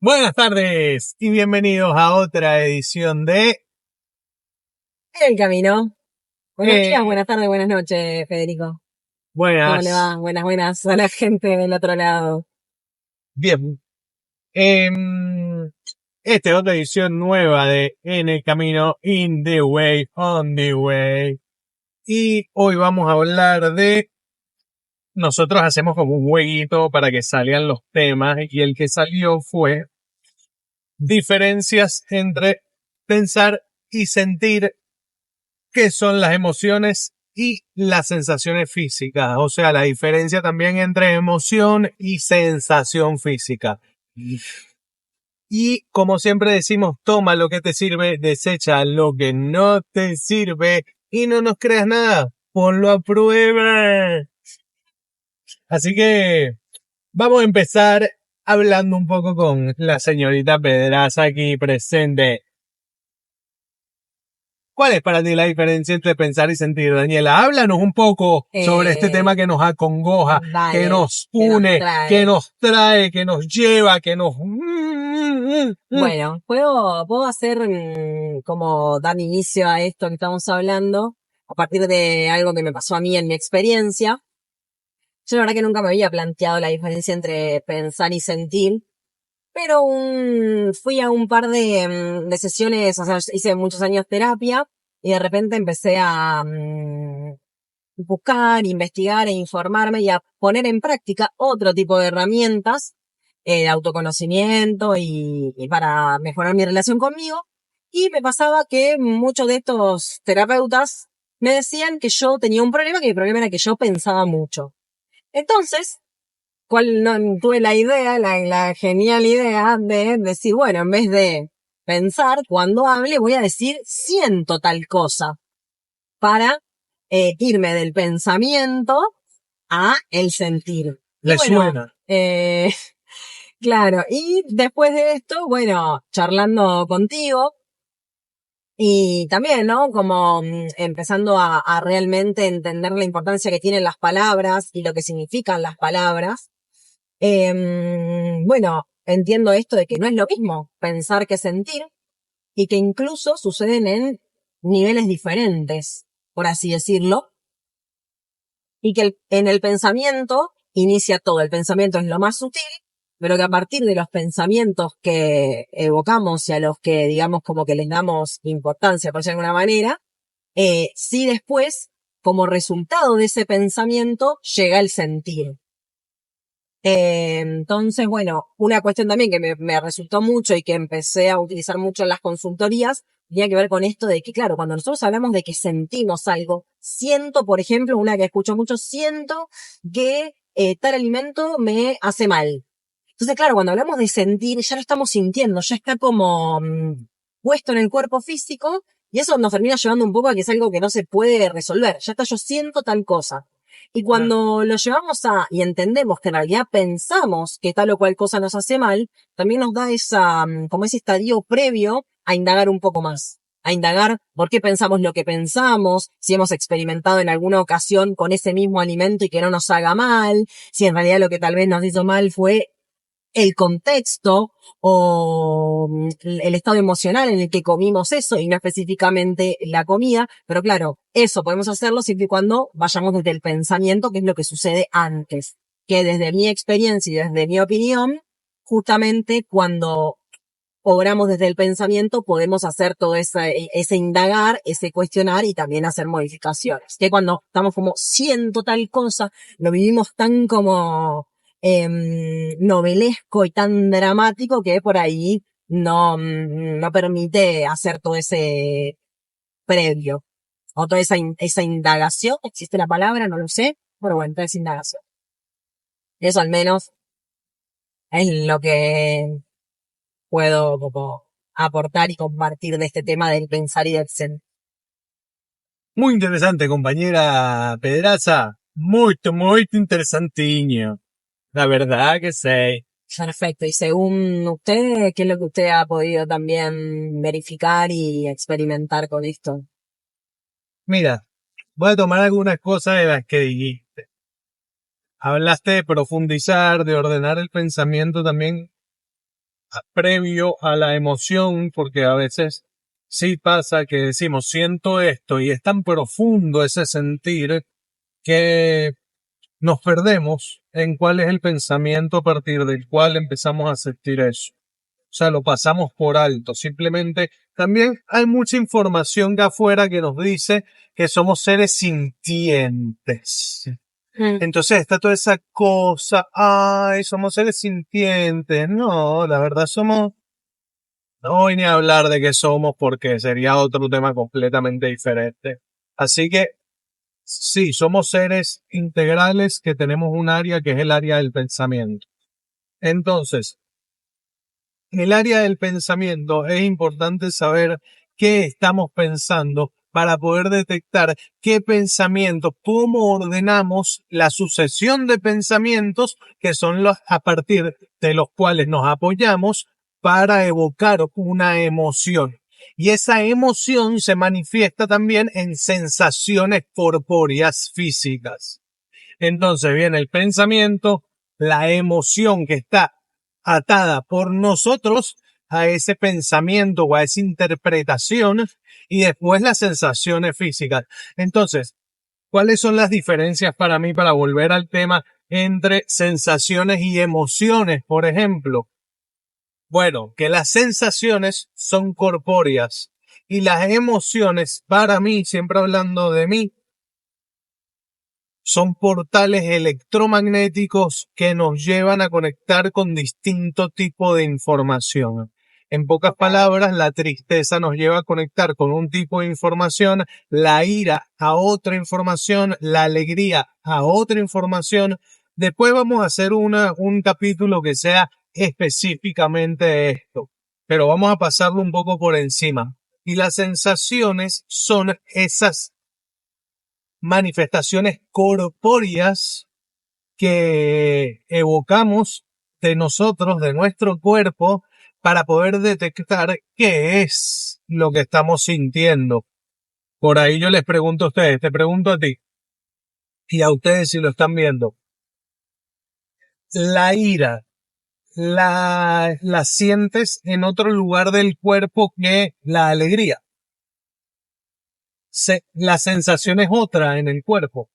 Buenas tardes y bienvenidos a otra edición de El camino. Buenos días, eh, buenas tardes, buenas noches, Federico. ¿Cómo le Buenas. va? Buenas a la gente del otro lado. Bien. Esta es otra edición nueva de En el Camino, In the Way, On the Way. Y hoy vamos a hablar de... Nosotros hacemos como un jueguito para que salgan los temas y el que salió fue diferencias entre pensar y sentir, qué son las emociones y las sensaciones físicas. O sea, la diferencia también entre emoción y sensación física. Y como siempre decimos, toma lo que te sirve, desecha lo que no te sirve y no nos creas nada. Ponlo a prueba. Así que vamos a empezar hablando un poco con la señorita Pedraza aquí presente. ¿Cuál es para ti la diferencia entre pensar y sentir, Daniela? Háblanos un poco sobre este tema que nos acongoja, que Dale, nos que nos une, que trae. nos trae, que nos lleva, que nos... Bueno, puedo hacer como dar inicio a esto que estamos hablando a partir de algo que me pasó a mí en mi experiencia. Yo la verdad que nunca me había planteado la diferencia entre pensar y sentir, pero fui a un par de sesiones, o sea, hice muchos años terapia y de repente empecé a buscar, investigar e informarme y a poner en práctica otro tipo de herramientas de autoconocimiento y para mejorar mi relación conmigo. Y me pasaba que muchos de estos terapeutas me decían que yo tenía un problema, que el problema era que yo pensaba mucho. Entonces, tuve la idea, la genial idea de decir, bueno, en vez de pensar, cuando hable voy a decir siento tal cosa para irme del pensamiento a el sentir. Y ¿Le bueno, suena? claro, y después de esto, bueno, charlando contigo y también, ¿no? Como empezando a realmente entender la importancia que tienen las palabras y lo que significan las palabras. Bueno, entiendo esto de que no es lo mismo pensar que sentir y que incluso suceden en niveles diferentes, por así decirlo. Y que en el pensamiento inicia todo. El pensamiento es lo más sutil, pero que a partir de los pensamientos que evocamos y a los que, digamos, como que les damos importancia, por decirlo de alguna manera, sí después, como resultado de ese pensamiento, llega el sentir. Entonces, bueno, una cuestión también que me resultó mucho y que empecé a utilizar mucho en las consultorías tenía que ver con esto de que, claro, cuando nosotros hablamos de que sentimos algo, siento, por ejemplo, una que escucho mucho, siento que tal alimento me hace mal. Entonces, claro, cuando hablamos de sentir, ya lo estamos sintiendo, ya está como puesto en el cuerpo físico y eso nos termina llevando un poco a que es algo que no se puede resolver. Ya está, yo siento tal cosa. Y cuando lo llevamos y entendemos que en realidad pensamos que tal o cual cosa nos hace mal, también nos da como ese estadio previo a indagar un poco más. A indagar por qué pensamos lo que pensamos, si hemos experimentado en alguna ocasión con ese mismo alimento y que no nos haga mal, si en realidad lo que tal vez nos hizo mal fue el contexto o el estado emocional en el que comimos eso y no específicamente la comida, pero claro, eso podemos hacerlo siempre y cuando vayamos desde el pensamiento, que es lo que sucede antes, que desde mi experiencia y desde mi opinión, justamente cuando obramos desde el pensamiento podemos hacer todo ese indagar, ese cuestionar y también hacer modificaciones, que cuando estamos como siento tal cosa, lo vivimos tan como novelesco y tan dramático que por ahí no permite hacer todo ese previo o toda esa indagación. ¿Existe la palabra? No lo sé. Pero bueno, toda esa indagación. Eso al menos es lo que puedo como aportar y compartir de este tema del pensar y del sentir. Muy interesante, compañera Pedraza. Muy, muy interesantiño. La verdad que sí. Perfecto. Y según usted, ¿qué es lo que usted ha podido también verificar y experimentar con esto? Mira, voy a tomar algunas cosas de las que dijiste. Hablaste de profundizar, de ordenar el pensamiento también. previo a la emoción, porque a veces sí pasa que decimos siento esto y es tan profundo ese sentir que nos perdemos en cuál es el pensamiento a partir del cual empezamos a sentir eso. O sea, lo pasamos por alto. Simplemente también hay mucha información de afuera que nos dice que somos seres sintientes. Entonces está toda esa cosa, ay, somos seres sintientes. No, la verdad no voy ni a hablar de qué somos porque sería otro tema completamente diferente. Así que sí, somos seres integrales que tenemos un área que es el área del pensamiento. Entonces, en el área del pensamiento es importante saber qué estamos pensando para poder detectar qué pensamientos, cómo ordenamos la sucesión de pensamientos que son los a partir de los cuales nos apoyamos para evocar una emoción. Y esa emoción se manifiesta también en sensaciones corpóreas físicas. Entonces viene el pensamiento, la emoción que está atada por nosotros a ese pensamiento o a esa interpretación y después las sensaciones físicas. Entonces, ¿cuáles son las diferencias para mí para volver al tema entre sensaciones y emociones, por ejemplo? Bueno, que las sensaciones son corpóreas y las emociones, para mí, siempre hablando de mí, son portales electromagnéticos que nos llevan a conectar con distinto tipo de información. En pocas palabras, la tristeza nos lleva a conectar con un tipo de información, la ira a otra información, la alegría a otra información. Después vamos a hacer un capítulo que sea específicamente esto, pero vamos a pasarlo un poco por encima. Y las sensaciones son esas manifestaciones corpóreas que evocamos de nosotros, de nuestro cuerpo, para poder detectar qué es lo que estamos sintiendo. Por ahí yo les pregunto a ustedes, te pregunto a ti y a ustedes si lo están viendo. La ira, la sientes en otro lugar del cuerpo que la alegría. La sensación es otra en el cuerpo.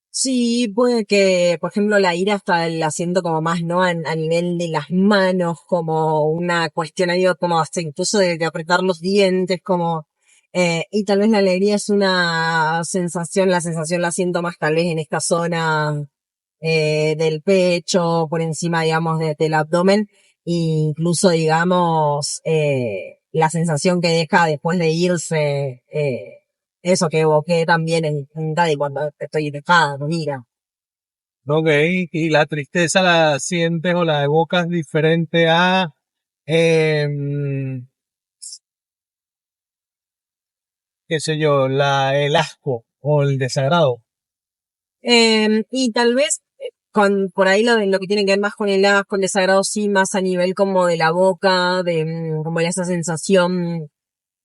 Sí, puede que, por ejemplo, la ira hasta la siento como más, ¿no? A nivel de las manos, como una cuestión ahí, como hasta incluso de apretar los dientes, como, y tal vez la alegría es una sensación, la sensación la siento más tal vez en esta zona, del pecho, por encima, digamos, del abdomen, e incluso, digamos, la sensación que deja después de irse, eso que evoqué también en Daddy cuando estoy enojada, con ira. Ok, y la tristeza la sientes o la evocas diferente a, qué sé yo, el asco o el desagrado. Y tal vez por ahí lo que tiene que ver más con el asco, el desagrado, sí, más a nivel como de la boca, de como esa sensación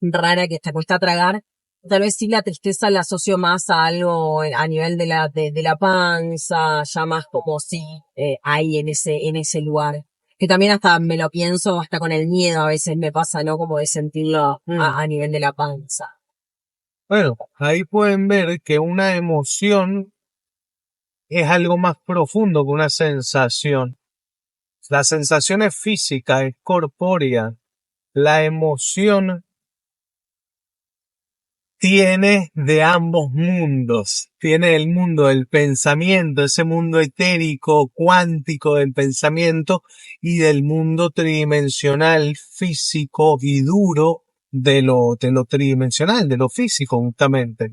rara que te cuesta tragar. Tal vez sí la tristeza la asocio más a algo a nivel de la panza, ya más como sí, ahí en ese lugar. Que también hasta me lo pienso, hasta con el miedo a veces me pasa, ¿no? Como de sentirlo a nivel de la panza. Bueno, ahí pueden ver que una emoción es algo más profundo que una sensación. La sensación es física, es corpórea. La emoción tiene de ambos mundos. Tiene el mundo del pensamiento, ese mundo etérico, cuántico del pensamiento, y del mundo tridimensional, físico y duro de lo tridimensional, de lo físico, justamente.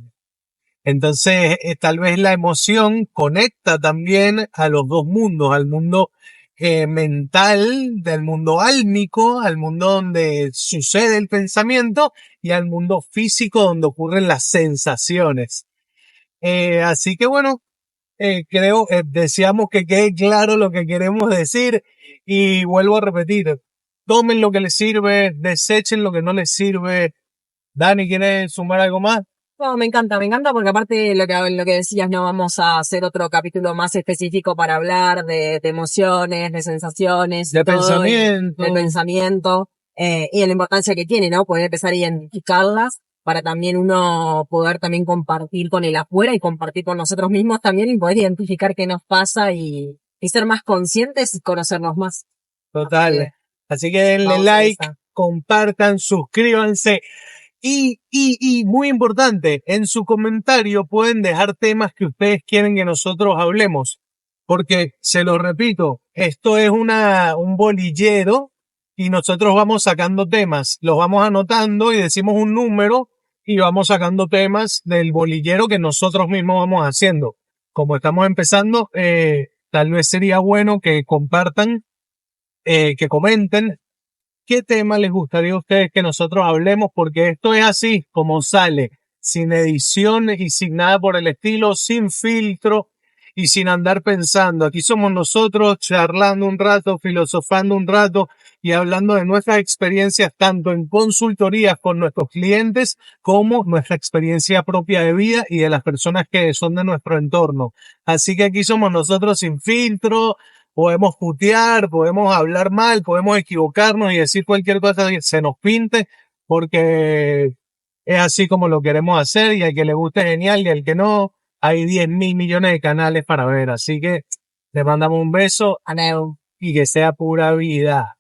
Entonces, tal vez la emoción conecta también a los dos mundos, al mundo mental, del mundo álmico, al mundo donde sucede el pensamiento y al mundo físico donde ocurren las sensaciones. Así que bueno, creo, deseamos que quede claro lo que queremos decir y vuelvo a repetir, tomen lo que les sirve, desechen lo que no les sirve. Dani, ¿quieres sumar algo más? No, me encanta porque aparte lo que decías, no vamos a hacer otro capítulo más específico para hablar de emociones, de sensaciones, De todo, pensamiento. de pensamiento, y de la importancia que tiene, ¿no? Poder empezar a identificarlas para también uno poder también compartir con el afuera y compartir con nosotros mismos también y poder identificar qué nos pasa y ser más conscientes y conocernos más. Total. Así que denle Vamos a like, esa. compartan, suscríbanse. Y muy importante, en su comentario pueden dejar temas que ustedes quieren que nosotros hablemos. Porque, se lo repito, esto es un bolillero y nosotros vamos sacando temas, los vamos anotando y decimos un número y vamos sacando temas del bolillero que nosotros mismos vamos haciendo. Como estamos empezando, tal vez sería bueno que compartan, que comenten qué tema les gustaría a ustedes que nosotros hablemos, porque esto es así como sale, sin edición y sin nada por el estilo, sin filtro y sin andar pensando. Aquí somos nosotros charlando un rato, filosofando un rato y hablando de nuestras experiencias tanto en consultorías con nuestros clientes como nuestra experiencia propia de vida y de las personas que son de nuestro entorno. Así que aquí somos nosotros sin filtro. Podemos putear, podemos hablar mal, podemos equivocarnos y decir cualquier cosa que se nos pinte, porque es así como lo queremos hacer y al que le guste genial y al que no, hay 10.000 millones de canales para ver. Así que le mandamos un beso Aneu. y que sea pura vida.